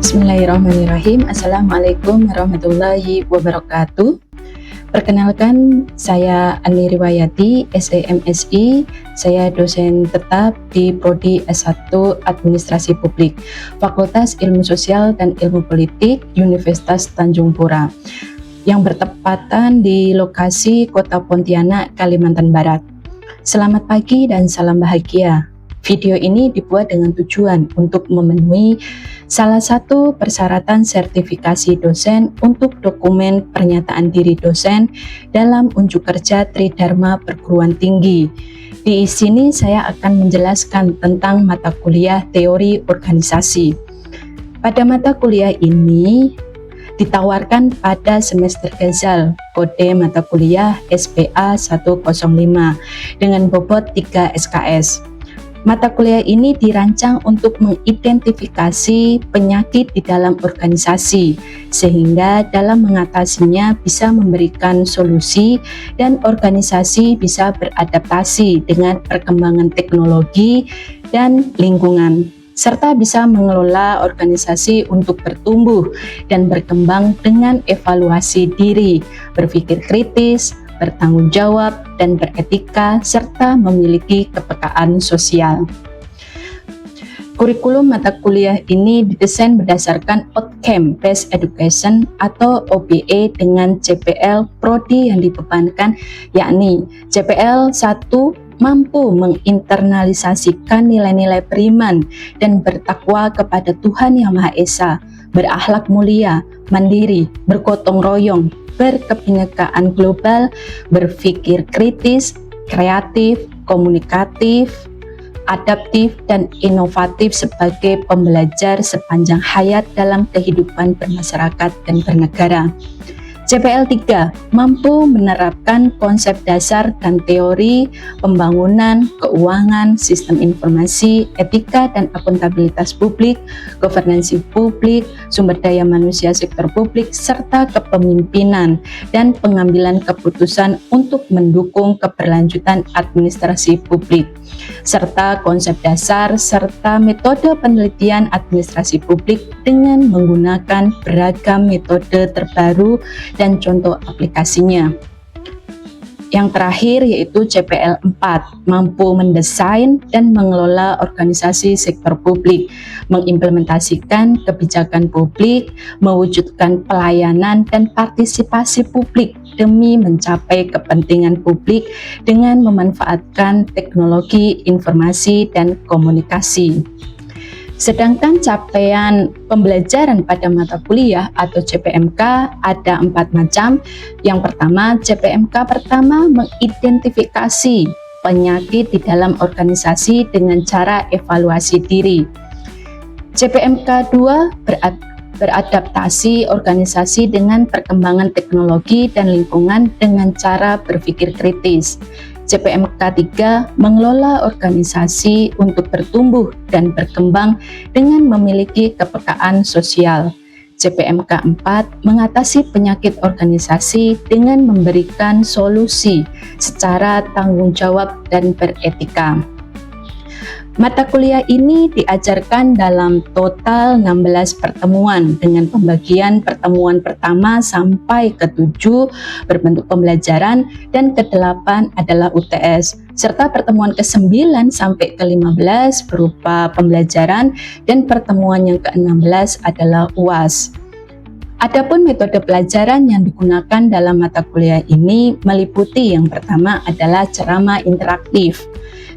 Bismillahirrahmanirrahim. Assalamualaikum warahmatullahi wabarakatuh. Perkenalkan, saya Ani Riwayati, SEMSI. Saya dosen tetap di Prodi S1 Administrasi Publik, Fakultas Ilmu Sosial dan Ilmu Politik, Universitas Tanjung Pura, yang bertepatan di lokasi Kota Pontianak, Kalimantan Barat. Selamat pagi dan salam bahagia. Video ini dibuat dengan tujuan untuk memenuhi salah satu persyaratan sertifikasi dosen untuk dokumen pernyataan diri dosen dalam unjuk kerja Tridharma Perguruan Tinggi. Di sini saya akan menjelaskan tentang mata kuliah teori organisasi. Pada mata kuliah ini ditawarkan pada semester Ghazal, kode mata kuliah SPA 105 dengan bobot 3 SKS. Mata kuliah ini dirancang untuk mengidentifikasi penyakit di dalam organisasi, sehingga dalam mengatasinya bisa memberikan solusi dan organisasi bisa beradaptasi dengan perkembangan teknologi dan lingkungan, serta bisa mengelola organisasi untuk bertumbuh dan berkembang dengan evaluasi diri, berpikir kritis, bertanggung jawab, dan beretika, serta memiliki kepekaan sosial. Kurikulum mata kuliah ini didesain berdasarkan Outcome Based Education atau OBE dengan CPL prodi yang dibebankan, yakni CPL 1 mampu menginternalisasikan nilai-nilai beriman dan bertakwa kepada Tuhan Yang Maha Esa, berakhlak mulia, mandiri, bergotong royong, berkebinekaan global, berpikir kritis, kreatif, komunikatif, adaptif, dan inovatif sebagai pembelajar sepanjang hayat dalam kehidupan bermasyarakat dan bernegara. CPL 3 mampu menerapkan konsep dasar dan teori pembangunan, keuangan, sistem informasi, etika dan akuntabilitas publik, governansi publik, sumber daya manusia sektor publik, serta kepemimpinan dan pengambilan keputusan untuk mendukung keberlanjutan administrasi publik, serta konsep dasar serta metode penelitian administrasi publik dengan menggunakan beragam metode terbaru dan contoh aplikasinya. Yang terakhir yaitu CPL 4, mampu mendesain dan mengelola organisasi sektor publik, mengimplementasikan kebijakan publik, mewujudkan pelayanan dan partisipasi publik demi mencapai kepentingan publik dengan memanfaatkan teknologi informasi dan komunikasi. Sedangkan capaian pembelajaran pada mata kuliah atau CPMK ada 4 macam. Yang pertama, CPMK pertama mengidentifikasi penyakit di dalam organisasi dengan cara evaluasi diri. CPMK 2 beradaptasi organisasi dengan perkembangan teknologi dan lingkungan dengan cara berpikir kritis. CPMK 3 mengelola organisasi untuk bertumbuh dan berkembang dengan memiliki kepekaan sosial. CPMK 4 mengatasi penyakit organisasi dengan memberikan solusi secara tanggung jawab dan beretika. Mata kuliah ini diajarkan dalam total 16 pertemuan dengan pembagian pertemuan pertama sampai ke-7 berbentuk pembelajaran dan ke-8 adalah UTS, serta pertemuan ke-9 sampai ke-15 berupa pembelajaran dan pertemuan yang ke-16 adalah UAS. Adapun metode pelajaran yang digunakan dalam mata kuliah ini meliputi yang pertama adalah ceramah interaktif,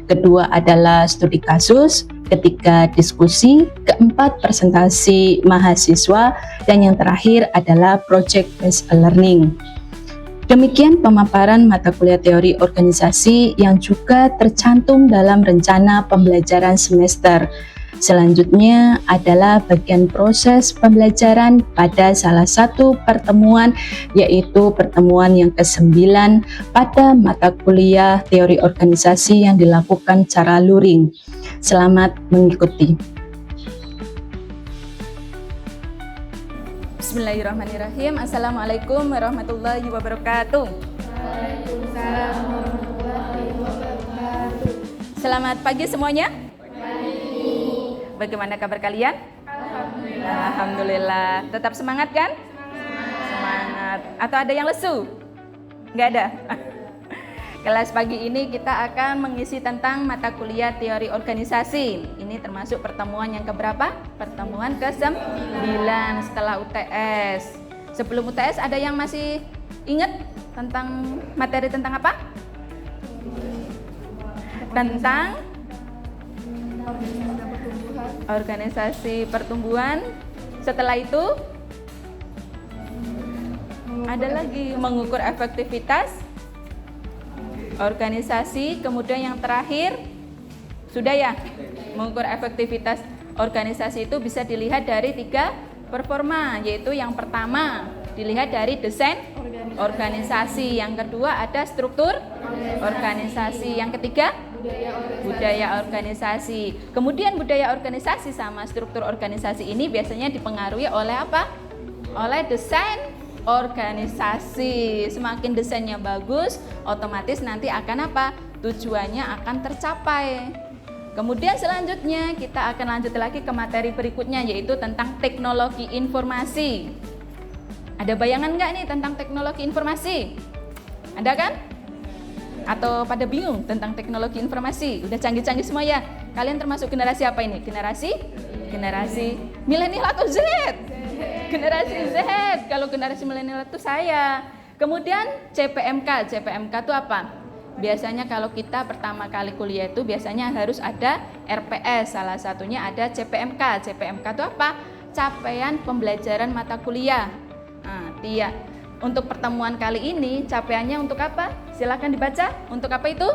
kedua adalah studi kasus, ketiga diskusi, keempat presentasi mahasiswa, dan yang terakhir adalah project based learning. Demikian pemaparan mata kuliah teori organisasi yang juga tercantum dalam rencana pembelajaran semester. Selanjutnya adalah bagian proses pembelajaran pada salah satu pertemuan, yaitu pertemuan yang ke-9 pada mata kuliah teori organisasi yang dilakukan secara luring. Selamat mengikuti. Bismillahirrahmanirrahim. Assalamualaikum warahmatullahi wabarakatuh. Waalaikumsalam warahmatullahi wabarakatuh. Selamat pagi semuanya. Bagaimana kabar kalian? Alhamdulillah. Alhamdulillah. Tetap semangat kan? Semangat. Atau ada yang lesu? Nggak ada. Kelas pagi ini kita akan mengisi tentang mata kuliah teori organisasi. Ini termasuk pertemuan yang keberapa? Pertemuan ke-9 setelah UTS. Sebelum UTS ada yang masih ingat tentang materi tentang apa? Tentang organisasi pertumbuhan. Setelah itu ada lagi mengukur efektivitas organisasi. Kemudian yang terakhir sudah ya, mengukur efektivitas organisasi itu bisa dilihat dari 3 performa, yaitu yang pertama dilihat dari desain organisasi, yang kedua ada struktur organisasi, yang ketiga budaya organisasi. Kemudian budaya organisasi sama struktur organisasi ini biasanya dipengaruhi oleh apa? Oleh desain organisasi. Semakin desainnya bagus, otomatis nanti akan apa? Tujuannya akan tercapai. Kemudian selanjutnya kita akan lanjut lagi ke materi berikutnya, yaitu tentang teknologi informasi. Ada bayangan nggak nih tentang teknologi informasi? Ada kan? Atau pada bingung tentang teknologi informasi? Udah canggih-canggih semua ya? Kalian termasuk generasi apa ini? Generasi milenial atau Z? Generasi Z. Kalau generasi milenial itu saya. Kemudian CPMK. CPMK itu apa? Biasanya kalau kita pertama kali kuliah itu biasanya harus ada RPS. Salah satunya ada CPMK. CPMK itu apa? Capaian pembelajaran mata kuliah. Nah, untuk pertemuan kali ini capaiannya untuk apa? Silakan dibaca. Untuk apa itu?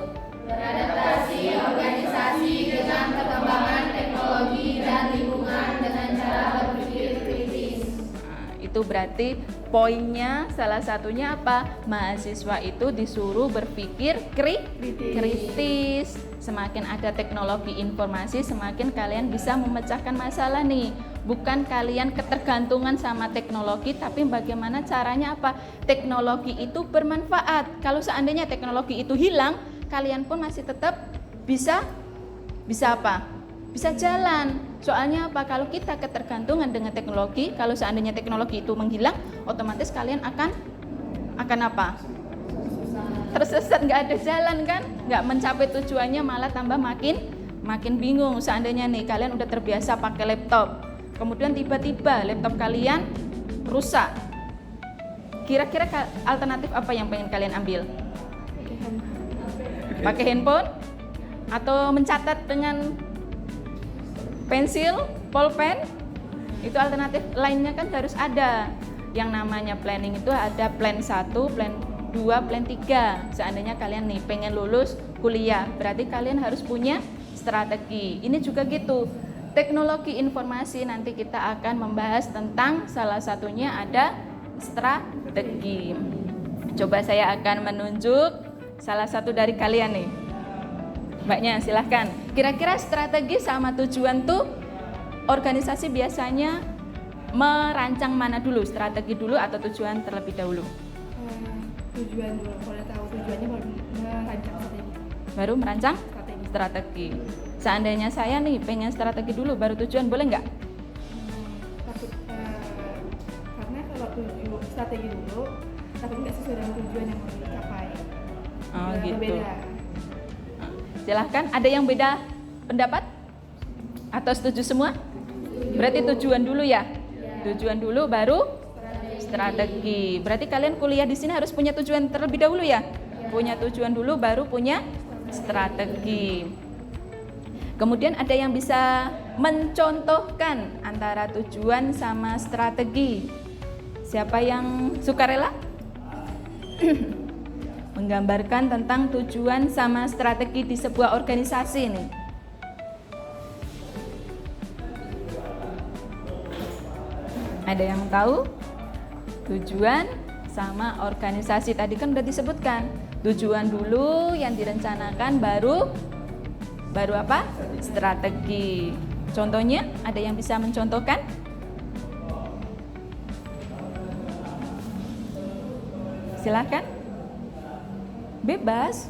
Beradaptasi organisasi dengan perkembangan teknologi dan lingkungan dengan cara berpikir kritis. Nah, itu berarti poinnya salah satunya apa? Mahasiswa itu disuruh berpikir kritis. Semakin ada teknologi informasi, semakin kalian bisa memecahkan masalah nih. Bukan kalian ketergantungan sama teknologi, tapi bagaimana caranya apa? Teknologi itu bermanfaat. Kalau seandainya teknologi itu hilang, kalian pun masih tetap bisa apa? Bisa jalan. Soalnya apa? Kalau kita ketergantungan dengan teknologi, kalau seandainya teknologi itu menghilang, otomatis kalian akan apa? Tersesat, nggak ada jalan kan? Nggak mencapai tujuannya, malah tambah makin bingung. Seandainya nih kalian udah terbiasa pakai laptop, kemudian tiba-tiba laptop kalian rusak, kira-kira alternatif apa yang pengen kalian ambil? Pakai handphone atau mencatat dengan pensil, pulpen? Itu alternatif lainnya kan harus ada. Yang namanya planning itu ada plan 1, plan 2, plan 3. Seandainya kalian nih pengen lulus kuliah, berarti kalian harus punya strategi. Ini juga gitu. Teknologi informasi nanti kita akan membahas tentang salah satunya ada strategi. Coba saya akan menunjuk salah satu dari kalian nih. Mbaknya silahkan. Kira-kira strategi sama tujuan tuh organisasi biasanya merancang mana dulu? Strategi dulu atau tujuan terlebih dahulu? Tujuan dulu. Kalau tahu tujuannya baru merancang strategi. Baru merancang strategi. Seandainya saya nih pengen strategi dulu baru tujuan, boleh nggak? Karena kalau strategi dulu, tapi nggak sesuai dengan tujuan yang mau dicapai. Oh gitu. Berbeda. Silahkan, ada yang beda pendapat? Atau setuju semua? Berarti tujuan dulu ya? Tujuan dulu baru strategi. Berarti kalian kuliah di sini harus punya tujuan terlebih dahulu ya? Punya tujuan dulu baru punya strategi. Kemudian ada yang bisa mencontohkan antara tujuan sama strategi. Siapa yang sukarela? Menggambarkan tentang tujuan sama strategi di sebuah organisasi nih. Ada yang tahu? Tujuan sama organisasi tadi kan udah disebutkan. Tujuan dulu yang direncanakan, baru apa? Strategi. Contohnya, ada yang bisa mencontohkan? Silakan. Bebas.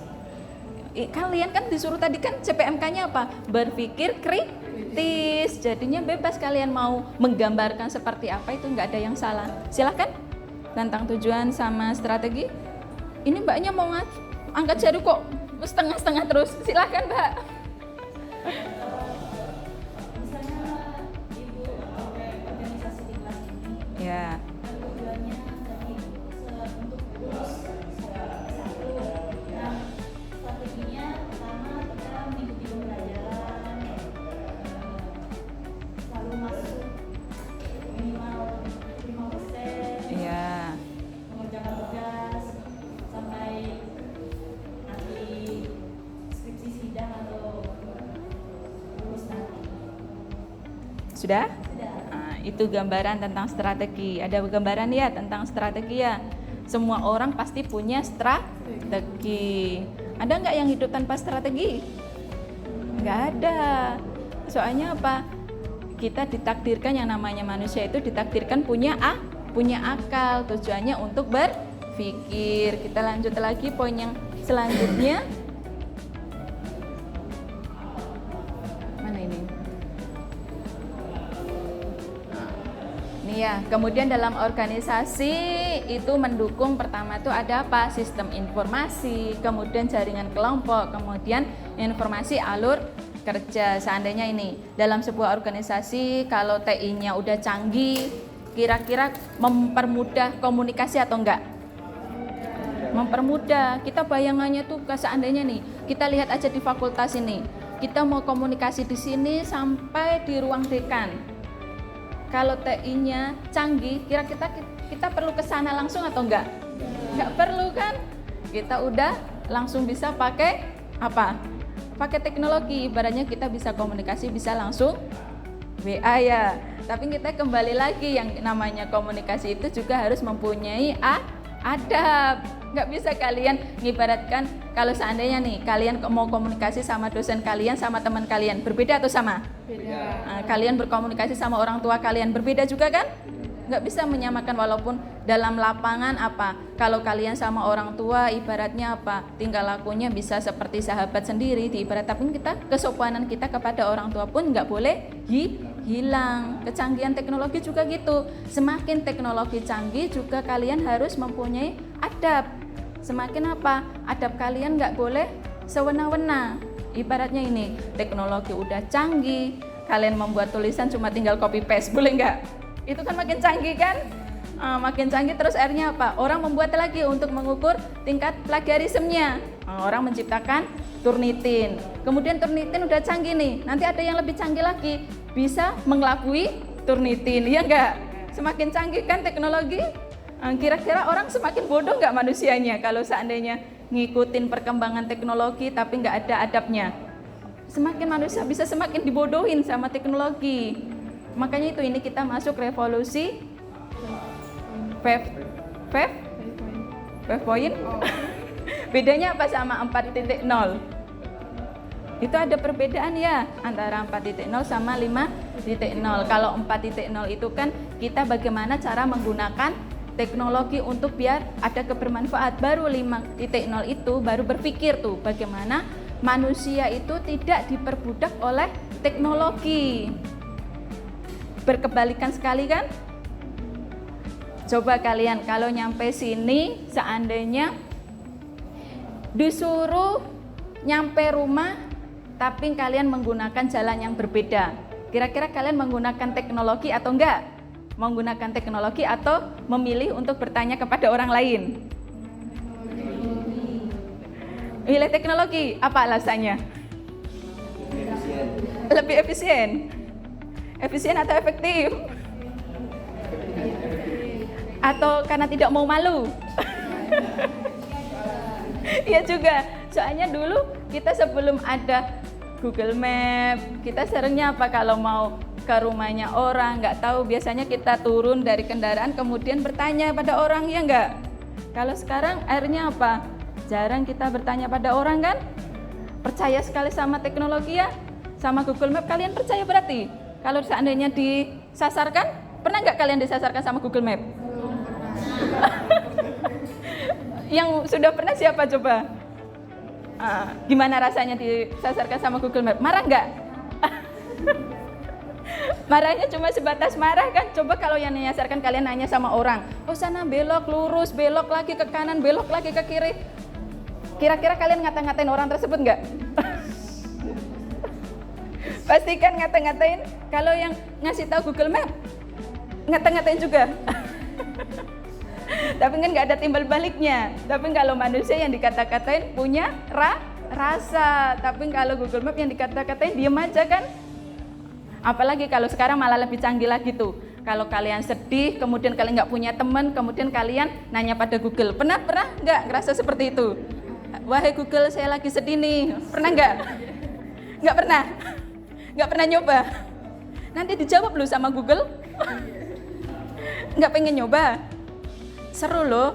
Kalian kan disuruh tadi kan CPMK-nya apa? Berpikir kritis. Jadinya bebas kalian mau menggambarkan seperti apa, itu nggak ada yang salah. Silakan. Tentang tujuan sama strategi. Ini mbaknya mau angkat jari kok setengah-setengah terus. Silakan mbak. Misalnya ibu organisasi di kelas ini, Ya. tujuannya tadi untuk lulus satu. Nah, strateginya pertama kita mengikuti pembelajaran, selalu masuk minimal 5%, Ya. mengerjakan tugas sampai nanti skripsi sidang atau lulus nanti. Sudah? Sudah. Nah, itu gambaran tentang strategi. Ada gambaran ya tentang strategi ya. Semua orang pasti punya strategi. Ada nggak yang hidup tanpa strategi? Nggak ada. Soalnya apa? Kita ditakdirkan, yang namanya manusia itu ditakdirkan punya akal. Tujuannya untuk berpikir. Kita lanjut lagi poin yang selanjutnya. Mana ini? Nih ya, kemudian dalam organisasi itu mendukung, pertama itu ada apa? Sistem informasi, kemudian jaringan kelompok, kemudian informasi alur kerja. Seandainya ini dalam sebuah organisasi kalau TI-nya udah canggih, kira-kira mempermudah komunikasi atau enggak? Mempermudah. Kita bayangannya tuh seandainya nih, kita lihat aja di fakultas ini. Kita mau komunikasi di sini sampai di ruang dekan. Kalau TI-nya canggih, kira-kira kita perlu ke sana langsung atau enggak? Enggak perlu kan? Kita udah langsung bisa pakai apa? Pakai teknologi. Ibaratnya kita bisa komunikasi, bisa langsung WA ya. Tapi kita kembali lagi, yang namanya komunikasi itu juga harus mempunyai adab. Nggak bisa kalian ngibaratkan kalau seandainya nih kalian mau komunikasi sama dosen kalian, sama teman kalian, berbeda atau sama? Beda. Nah, kalian berkomunikasi sama orang tua kalian, berbeda juga kan? Nggak bisa menyamakan, walaupun dalam lapangan apa? Kalau kalian sama orang tua ibaratnya apa? Tingkah lakunya bisa seperti sahabat sendiri, ibarat, tapi kita kesopanan kita kepada orang tua pun nggak boleh hilang. Kecanggihan teknologi juga gitu. Semakin teknologi canggih juga kalian harus mempunyai adab. Semakin apa? Adab kalian nggak boleh sewena-wena. Ibaratnya ini, teknologi udah canggih, kalian membuat tulisan cuma tinggal copy paste, boleh nggak? Itu kan makin canggih kan? Makin canggih, terus akhirnya apa? Orang membuat lagi untuk mengukur tingkat plagiarismenya. Orang menciptakan Turnitin. Kemudian Turnitin udah canggih nih, nanti ada yang lebih canggih lagi, bisa mengelabui Turnitin, ya enggak? Semakin canggih kan teknologi? Kira-kira orang semakin bodoh nggak manusianya kalau seandainya ngikutin perkembangan teknologi tapi nggak ada adabnya? Semakin manusia bisa semakin dibodohin sama teknologi. Makanya itu, ini kita masuk revolusi 5 point. Bedanya apa sama 4.0? Itu ada perbedaan ya antara 4.0 sama 5.0. Kalau 4.0 itu kan kita bagaimana cara menggunakan teknologi untuk biar ada kebermanfaat. Baru 5.0 itu baru berpikir tuh bagaimana manusia itu tidak diperbudak oleh teknologi. Berkebalikan sekali kan? Coba kalian kalau nyampe sini seandainya disuruh nyampe rumah tapi kalian menggunakan jalan yang berbeda, kira-kira kalian menggunakan teknologi atau enggak? Menggunakan teknologi atau memilih untuk bertanya kepada orang lain? Milih teknologi, apa alasannya? Lebih efisien. Efisien atau efektif? Atau karena tidak mau malu? Iya juga. Soalnya dulu kita sebelum ada Google Map, kita seringnya apa kalau mau ke rumahnya orang, nggak tahu. Biasanya kita turun dari kendaraan kemudian bertanya pada orang, ya nggak? Kalau sekarang akhirnya apa? Jarang kita bertanya pada orang kan? Percaya sekali sama teknologi ya? Sama Google Map kalian percaya berarti? Kalau seandainya disasarkan, pernah nggak kalian disasarkan sama Google Map? Yang sudah pernah siapa coba? Gimana rasanya disasarkan sama Google Map? Marah nggak? Marahnya cuma sebatas marah kan? Coba kalau yang menyasarkan kalian nanya sama orang, oh sana belok, lurus, belok lagi ke kanan, belok lagi ke kiri. Kira-kira kalian ngata-ngatain orang tersebut nggak? Pasti kan ngata-ngatain. Kalau yang ngasih tahu Google Map, ngata-ngatain juga. Tapi kan nggak ada timbal baliknya. Tapi kalau manusia yang dikata-katain punya rasa. Tapi kalau Google Map yang dikata-katain diem aja kan? Apalagi kalau sekarang malah lebih canggih lagi tuh. Kalau kalian sedih, kemudian kalian nggak punya teman, kemudian kalian nanya pada Google. Pernah nggak ngerasa seperti itu? Wahai Google, saya lagi sedih nih. Pernah nggak? Nggak pernah. Nggak pernah nyoba. Nanti dijawab lu sama Google. Nggak pengen nyoba. Seru loh.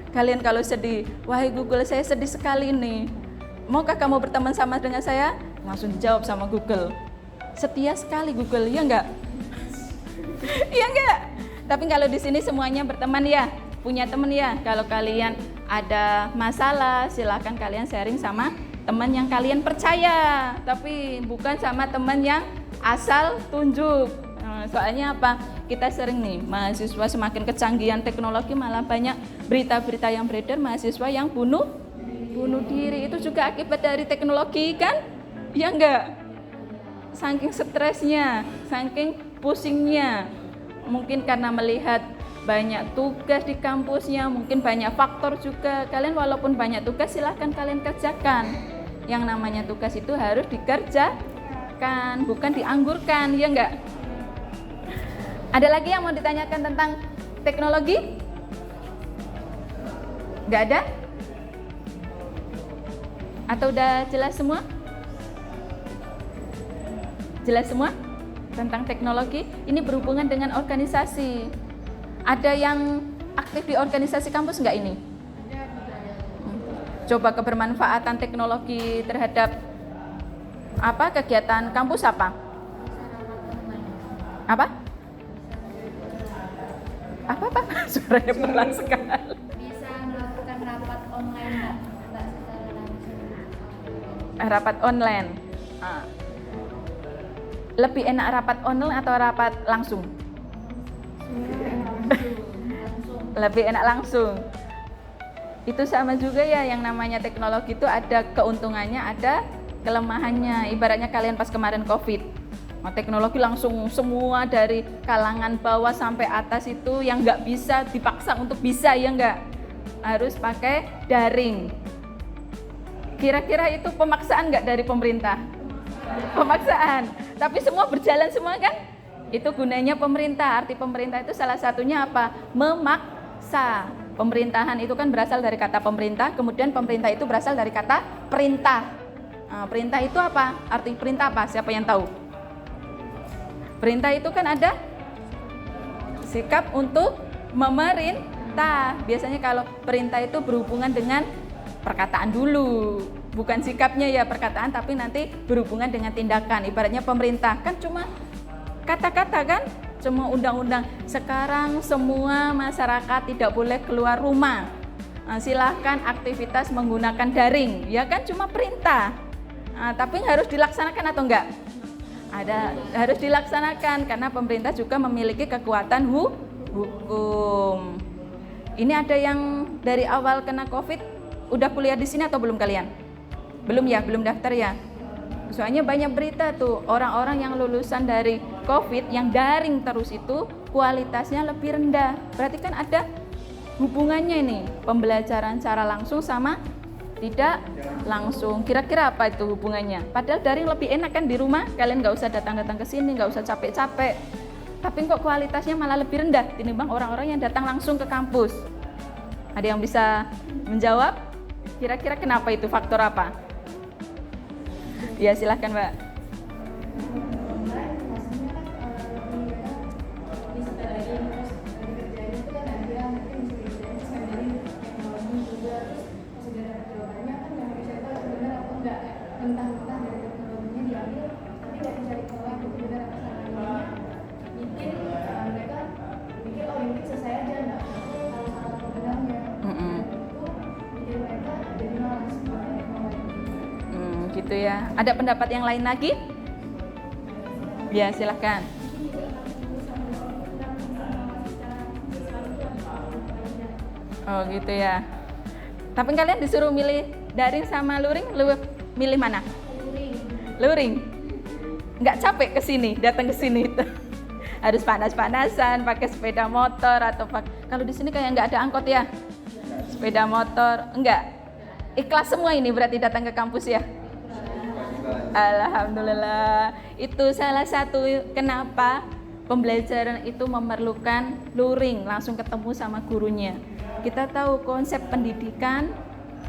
Kalian kalau sedih, wahai Google, saya sedih sekali nih. Maukah kamu berteman sama dengan saya? Langsung dijawab sama Google. Setia sekali Google, ya enggak? Iya enggak? Tapi kalau di sini semuanya berteman ya, punya teman ya. Kalau kalian ada masalah, silakan kalian sharing sama teman yang kalian percaya, tapi bukan sama teman yang asal tunjuk. Soalnya apa? Kita sering nih, mahasiswa semakin kecanggihan teknologi malah banyak berita-berita yang beredar mahasiswa yang bunuh diri. Itu juga akibat dari teknologi kan? Ya enggak? Saking stresnya, saking pusingnya, mungkin karena melihat banyak tugas di kampusnya, mungkin banyak faktor juga. Kalian walaupun banyak tugas silahkan kalian kerjakan. Yang namanya tugas itu harus dikerjakan, bukan dianggurkan, ya enggak? Ada lagi yang mau ditanyakan tentang teknologi? Enggak ada? Atau udah jelas semua? Jelas semua tentang teknologi? Ini berhubungan dengan organisasi. Ada yang aktif di organisasi kampus nggak ini? Coba kebermanfaatan teknologi terhadap apa kegiatan kampus apa? Apa? Apa? Suaranya pelan sekali. Bisa melakukan rapat online nggak secara langsung? Rapat online. Lebih enak rapat online atau rapat langsung? Lebih enak langsung. Itu sama juga ya, yang namanya teknologi itu ada keuntungannya, ada kelemahannya. Ibaratnya kalian pas kemarin COVID, teknologi langsung semua dari kalangan bawah sampai atas itu yang nggak bisa dipaksa untuk bisa, ya nggak? Harus pakai daring. Kira-kira itu pemaksaan nggak dari pemerintah? Pemaksaan, tapi semua berjalan semua kan? Itu gunanya pemerintah. Arti pemerintah itu salah satunya apa? Memaksa. Pemerintahan itu kan berasal dari kata pemerintah, kemudian pemerintah itu berasal dari kata perintah. Perintah itu apa? Arti perintah apa? Siapa yang tahu? Perintah itu kan ada sikap untuk memerintah. Biasanya kalau perintah itu berhubungan dengan perkataan dulu, bukan sikapnya ya perkataan, tapi nanti berhubungan dengan tindakan. Ibaratnya pemerintah kan cuma kata-kata kan, cuma undang-undang. Sekarang semua masyarakat tidak boleh keluar rumah. Silahkan aktivitas menggunakan daring, ya kan cuma perintah. Tapi harus dilaksanakan atau enggak? Harus dilaksanakan karena pemerintah juga memiliki kekuatan hukum. Ini ada yang dari awal kena COVID udah kuliah di sini atau belum kalian? Belum ya, belum daftar ya. Soalnya banyak berita tuh orang-orang yang lulusan dari COVID yang daring terus itu kualitasnya lebih rendah. Berarti kan ada hubungannya nih, pembelajaran secara langsung sama tidak langsung. Kira-kira apa itu hubungannya? Padahal daring lebih enak kan di rumah, kalian nggak usah datang-datang ke sini, nggak usah capek-capek. Tapi kok kualitasnya malah lebih rendah dibanding orang-orang yang datang langsung ke kampus. Ada yang bisa menjawab? Kira-kira kenapa itu, faktor apa? Ya silahkan Mbak. Online masih gitu ya. Ada pendapat yang lain lagi? Ya, silahkan. Oh gitu ya. Tapi kalian disuruh milih daring sama luring, lu milih mana? Luring. Nggak capek ke sini, datang ke sini itu. Harus panas-panasan, pakai sepeda motor atau kalau di sini kayak nggak ada angkot ya? Sepeda motor, enggak. Ikhlas semua ini berarti datang ke kampus ya? Alhamdulillah. Itu salah satu kenapa pembelajaran itu memerlukan luring, langsung ketemu sama gurunya. Kita tahu konsep pendidikan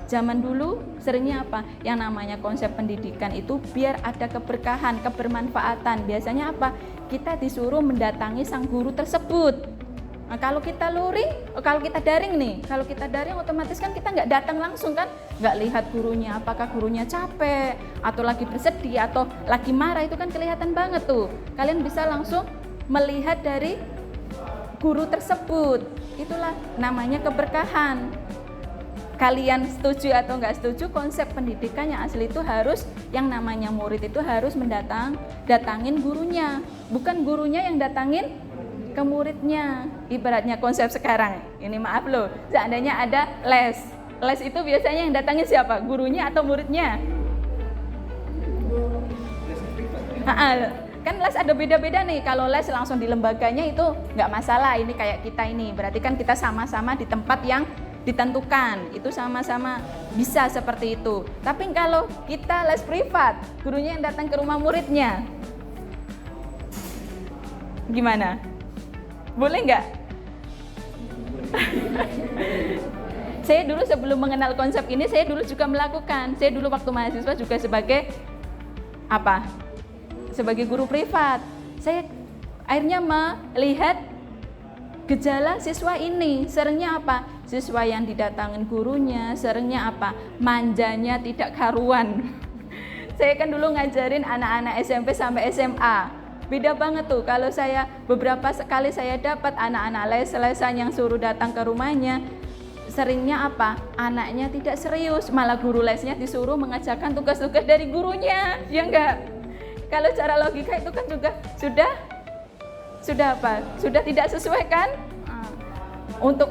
zaman dulu seringnya apa? Yang namanya konsep pendidikan itu biar ada keberkahan, kebermanfaatan. Biasanya apa? Kita disuruh mendatangi sang guru tersebut. Nah, kalau kita luring, kalau kita daring nih, kalau kita daring otomatis kan kita nggak datang langsung kan, nggak lihat gurunya, apakah gurunya capek, atau lagi bersedih, atau lagi marah, itu kan kelihatan banget tuh. Kalian bisa langsung melihat dari guru tersebut. Itulah namanya keberkahan. Kalian setuju atau nggak setuju, konsep pendidikan yang asli itu harus, yang namanya murid itu harus datangin gurunya, bukan gurunya yang datangin ke muridnya. Ibaratnya konsep sekarang ini, maaf loh, seandainya ada les itu biasanya yang datangin siapa? Gurunya atau muridnya? Kan les ada beda-beda nih. Kalau les langsung di lembaganya itu nggak masalah. Ini kayak kita ini, berarti kan kita sama-sama di tempat yang ditentukan, itu sama-sama bisa seperti itu. Tapi kalau kita les privat, gurunya yang datang ke rumah muridnya, gimana? Boleh nggak? Saya dulu sebelum mengenal konsep ini, saya dulu juga melakukan. Saya dulu waktu mahasiswa juga sebagai apa? Sebagai guru privat. Saya akhirnya melihat gejala siswa ini. Seringnya apa? Siswa yang didatangin gurunya, seringnya apa? Manjanya tidak karuan. Saya kan dulu ngajarin anak-anak SMP sampai SMA. Beda banget tuh, kalau saya beberapa sekali saya dapat anak-anak les-lesan yang suruh datang ke rumahnya, seringnya apa? Anaknya tidak serius, malah guru lesnya disuruh mengerjakan tugas-tugas dari gurunya, ya enggak? Kalau cara logika itu kan juga sudah apa? Sudah tidak sesuai kan? Untuk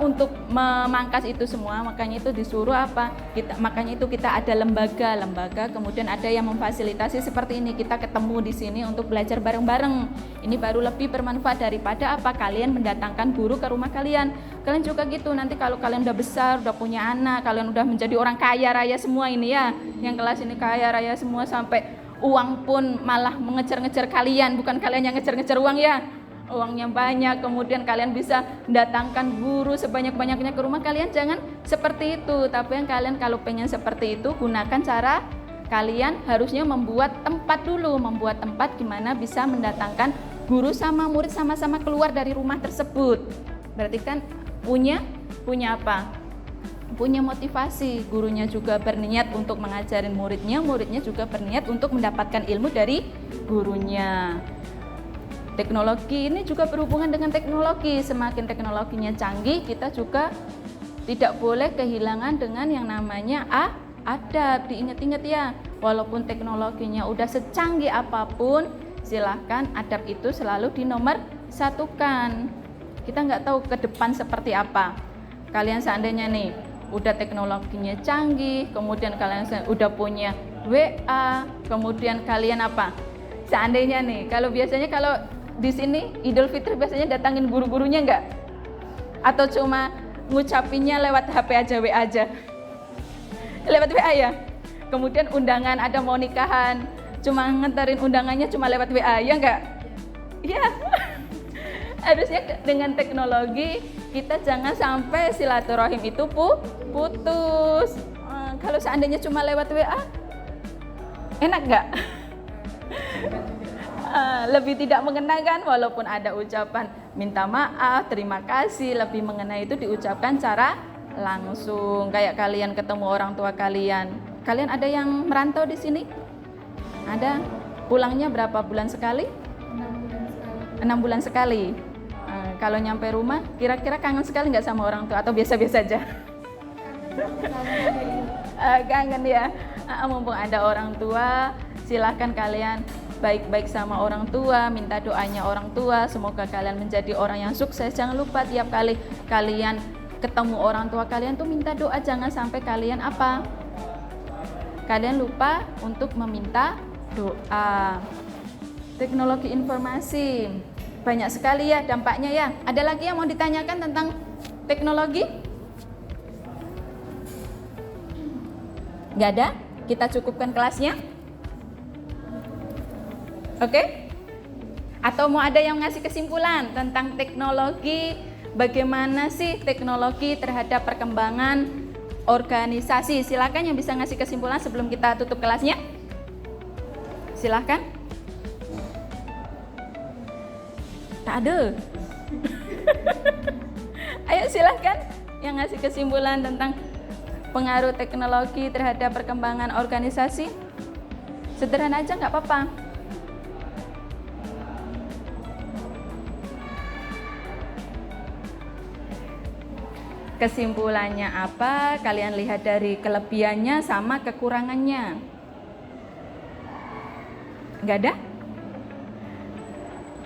untuk memangkas itu semua, makanya itu disuruh apa? Makanya itu kita ada lembaga, kemudian ada yang memfasilitasi seperti ini. Kita ketemu di sini untuk belajar bareng-bareng. Ini baru lebih bermanfaat daripada apa? Kalian mendatangkan guru ke rumah kalian. Kalian juga gitu. Nanti kalau kalian udah besar, udah punya anak, kalian udah menjadi orang kaya raya semua ini ya. Yang kelas ini kaya raya semua sampai uang pun malah mengejar-ngejar kalian, bukan kalian yang ngejar-ngejar uang ya. Uangnya banyak, kemudian kalian bisa mendatangkan guru sebanyak-banyaknya ke rumah kalian. Jangan seperti itu. Tapi yang kalian kalau pengen seperti itu, gunakan cara kalian harusnya membuat tempat dulu, membuat tempat gimana bisa mendatangkan guru sama murid sama-sama keluar dari rumah tersebut. Berarti kan punya apa? Punya motivasi. Gurunya juga berniat untuk mengajarin muridnya, muridnya juga berniat untuk mendapatkan ilmu dari gurunya. Teknologi ini juga berhubungan dengan teknologi. Semakin teknologinya canggih, kita juga tidak boleh kehilangan dengan yang namanya adab. Diingat-ingat ya, walaupun teknologinya udah secanggih apapun, silahkan adab itu selalu dinomor satukan. Kita nggak tahu ke depan seperti apa. Kalian seandainya nih, udah teknologinya canggih, kemudian kalian udah punya WA, kemudian kalian apa? Seandainya nih, kalau biasanya kalau di sini Idul Fitri biasanya datangin guru-gurunya enggak? Atau cuma ngucapinnya lewat HP aja, WA aja? Lewat WA ya? Kemudian undangan ada mau nikahan, cuma nganterin undangannya cuma lewat WA, ya enggak? Iya. Harusnya dengan teknologi kita jangan sampai silaturahim itu putus. Kalau seandainya cuma lewat WA, enak enggak? Lebih tidak mengenakan, walaupun ada ucapan minta maaf, terima kasih, lebih mengena itu diucapkan secara langsung. Kayak kalian ketemu orang tua kalian. Kalian ada yang merantau di sini? Ada? Pulangnya berapa bulan sekali? 6 bulan sekali. Kalau nyampe rumah, kira-kira kangen sekali nggak sama orang tua atau biasa-biasa aja? Kangen ya. Mumpung ada orang tua, silahkan kalian baik-baik sama orang tua, minta doanya orang tua, semoga kalian menjadi orang yang sukses. Jangan lupa tiap kali kalian ketemu orang tua kalian tuh minta doa, jangan sampai kalian apa? Kalian lupa untuk meminta doa. Teknologi informasi banyak sekali ya dampaknya ya. Ada lagi yang mau ditanyakan tentang teknologi? Nggak ada? Kita cukupkan kelasnya? Oke? Atau mau ada yang ngasih kesimpulan tentang teknologi, bagaimana sih teknologi terhadap perkembangan organisasi? Silakan yang bisa ngasih kesimpulan sebelum kita tutup kelasnya. Silakan. Tak ada. Ayo silakan yang ngasih kesimpulan tentang pengaruh teknologi terhadap perkembangan organisasi. Sederhana aja nggak apa-apa. Kesimpulannya apa? Kalian lihat dari kelebihannya sama kekurangannya. Nggak ada?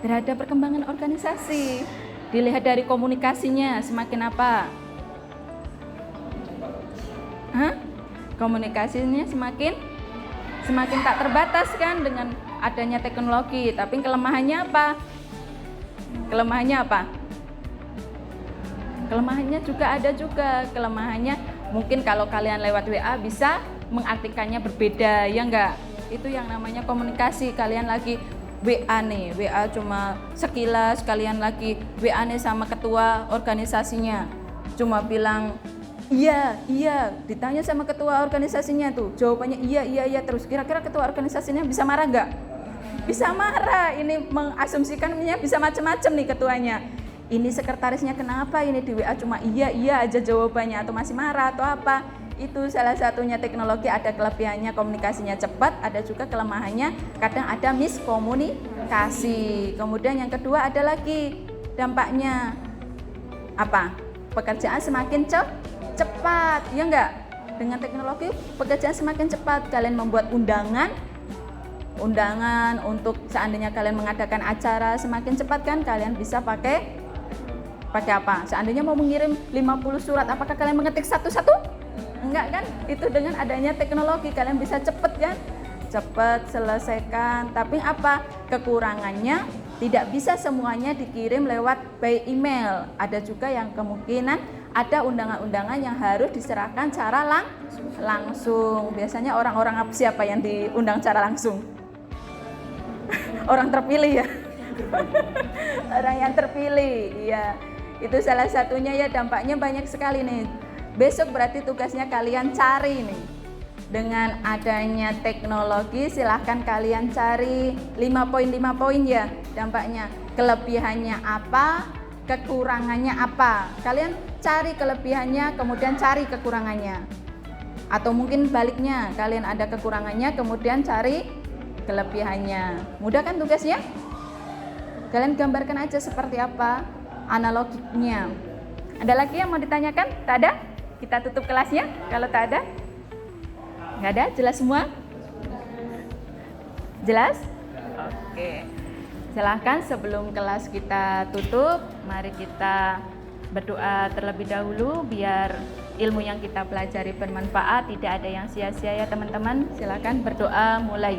Terhadap perkembangan organisasi, dilihat dari komunikasinya semakin apa? Komunikasinya semakin tak terbatas kan dengan adanya teknologi. Tapi kelemahannya apa? Kelemahannya juga ada juga. Kelemahannya mungkin kalau kalian lewat WA bisa mengartikannya berbeda, ya enggak? Itu yang namanya komunikasi. Kalian lagi WA nih, WA cuma sekilas, kalian lagi WA nih sama ketua organisasinya, cuma bilang iya, ditanya sama ketua organisasinya tuh, jawabannya iya terus. Kira-kira ketua organisasinya bisa marah nggak? Bisa marah. Ini mengasumsikannya bisa macam-macam nih ketuanya. Ini sekretarisnya kenapa ini di WA cuma iya aja jawabannya, atau masih marah atau apa? Itu salah satunya teknologi. Ada kelebihannya komunikasinya cepat, ada juga kelemahannya kadang ada miskomunikasi. Kemudian yang kedua ada lagi dampaknya apa? Pekerjaan semakin cepat, ya enggak? Dengan teknologi pekerjaan semakin cepat. Kalian membuat undangan untuk seandainya kalian mengadakan acara semakin cepat kan, kalian bisa pakai apa? Seandainya mau mengirim 50 surat, apakah kalian mengetik satu-satu? Enggak kan? Itu dengan adanya teknologi kalian bisa cepet kan? Cepet selesaikan. Tapi apa? Kekurangannya tidak bisa semuanya dikirim lewat by email. Ada juga yang kemungkinan ada undangan-undangan yang harus diserahkan secara langsung. Biasanya orang-orang siapa yang diundang secara langsung? Orang terpilih ya. Orang yang terpilih, iya. Itu salah satunya ya, dampaknya banyak sekali nih. Besok berarti tugasnya kalian cari nih. Dengan adanya teknologi silahkan kalian cari 5 poin ya dampaknya. Kelebihannya apa, kekurangannya apa. Kalian cari kelebihannya, kemudian cari kekurangannya. Atau mungkin baliknya, kalian ada kekurangannya, kemudian cari kelebihannya. Mudah kan tugasnya? Kalian gambarkan aja seperti apa analoginya. Ada lagi yang mau ditanyakan? Tak ada? Kita tutup kelasnya kalau tak ada? Nggak ada? Jelas semua? Jelas? Oke. Silahkan sebelum kelas kita tutup, mari kita berdoa terlebih dahulu biar ilmu yang kita pelajari bermanfaat, tidak ada yang sia-sia ya teman-teman. Silahkan berdoa mulai.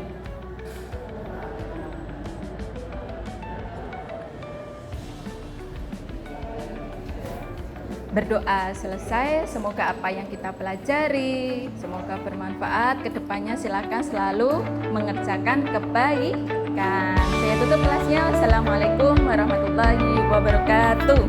Berdoa selesai, semoga apa yang kita pelajari semoga bermanfaat. Kedepannya silakan selalu mengerjakan kebaikan. Saya tutup kelasnya. Assalamualaikum warahmatullahi wabarakatuh.